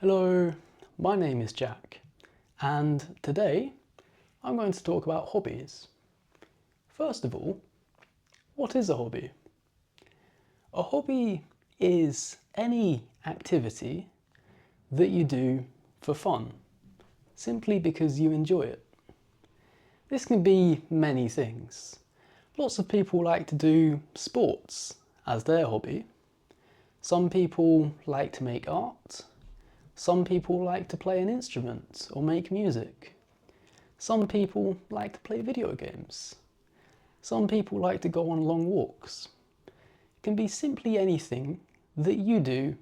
Hello, my name is Jack, and today I'm going to talk about hobbies. First of all, what is a hobby? A hobby is any activity that you do for fun, simply because you enjoy it. This can be many things. Lots of people like to do sports as their hobby. Some people like to make art. Some people like to play an instrument or make music. Some people like to play video games. Some people like to go on long walks. It can be simply anything that you do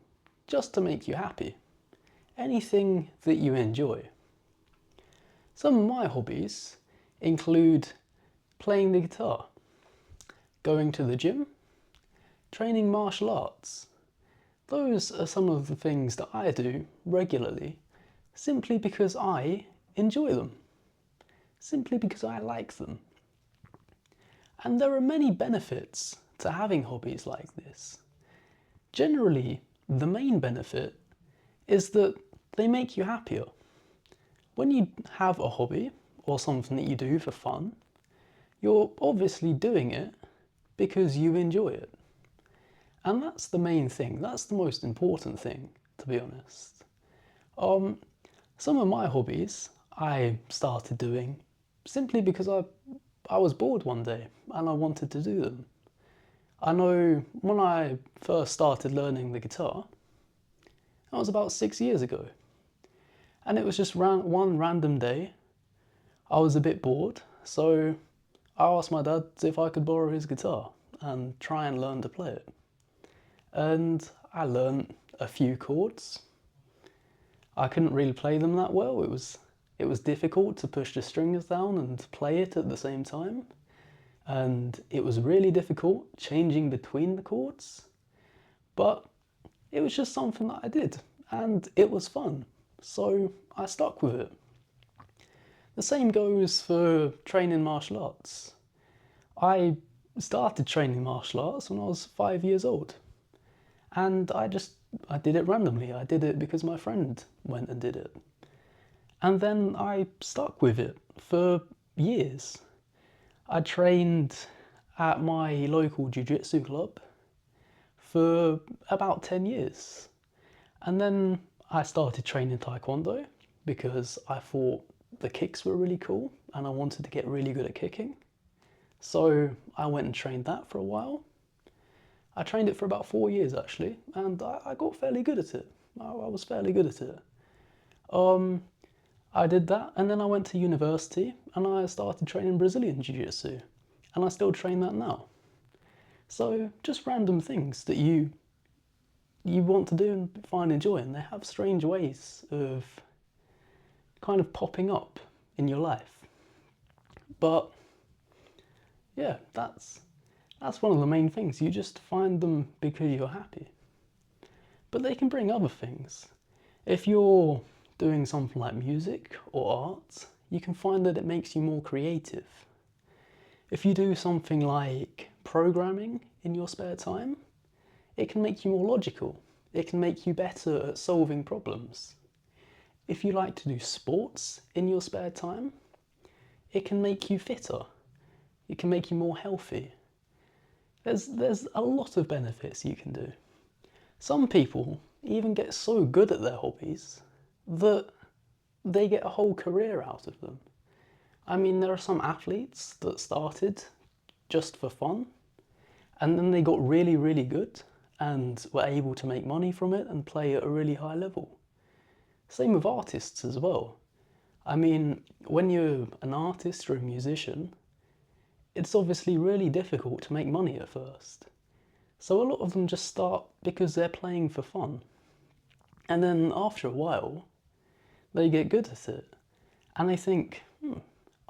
just to make you happy. Anything that you enjoy. Some of my hobbies include playing the guitar, going to the gym, training martial arts. Those are some of the things that I do regularly, simply because I enjoy them, simply because I like them. And there are many benefits to having hobbies like this. Generally, the main benefit is that they make you happier. When you have a hobby or something that you do for fun, you're obviously doing it because you enjoy it. And that's the main thing, that's the most important thing, to be honest. Some of my hobbies I started doing simply because I was bored one day and I wanted to do them. I know when I first started learning the guitar, that was about 6 years ago. And it was just one random day, I was a bit bored, so I asked my dad if I could borrow his guitar and try and learn to play it. And I learned a few chords. I couldn't really play them that well. It was difficult to push the strings down and play it at the same time. And it was really difficult changing between the chords. But it was just something that I did and it was fun. So I stuck with it. The same goes for training martial arts. I started training martial arts when I was 5 years old. And I did it randomly. I did it because my friend went and did it. And then I stuck with it for years. I trained at my local jiu-jitsu club for about 10 years. And then I started training taekwondo because I thought the kicks were really cool and I wanted to get really good at kicking. So I went and trained that for a while. I trained it for about 4 years actually, and I got fairly good at it. I was fairly good at it. I did that, and then I went to university and I started training Brazilian Jiu-Jitsu, and I still train that now. So just random things that you want to do and find enjoying. They have strange ways of kind of popping up in your life. But yeah, that's one of the main things. You just find them because you're happy. But they can bring other things. If you're doing something like music or art, you can find that it makes you more creative. If you do something like programming in your spare time, it can make you more logical. It can make you better at solving problems. If you like to do sports in your spare time, it can make you fitter. It can make you more healthy. There's a lot of benefits you can do. Some people even get so good at their hobbies that they get a whole career out of them. I mean, there are some athletes that started just for fun and then they got really, really good and were able to make money from it and play at a really high level. Same with artists as well. I mean, when you're an artist or a musician, it's obviously really difficult to make money at first. So a lot of them just start because they're playing for fun. And then after a while, they get good at it. And they think,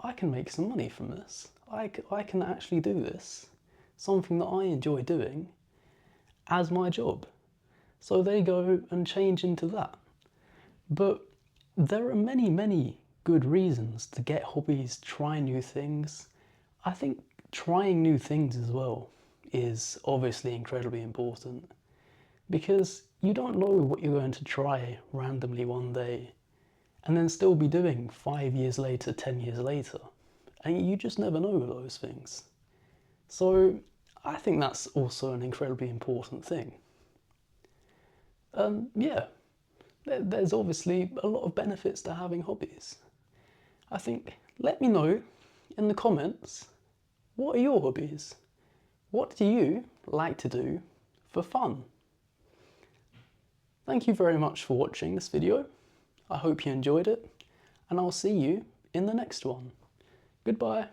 I can make some money from this. I can actually do this, something that I enjoy doing, as my job. So they go and change into that. But there are many, many good reasons to get hobbies, try new things. I think trying new things as well is obviously incredibly important because you don't know what you're going to try randomly one day and then still be doing 5 years later, 10 years later. And you just never know those things. So I think that's also an incredibly important thing. Yeah, there's obviously a lot of benefits to having hobbies. I think, let me know in the comments, what are your hobbies? What do you like to do for fun? Thank you very much for watching this video. I hope you enjoyed it, and I'll see you in the next one. Goodbye.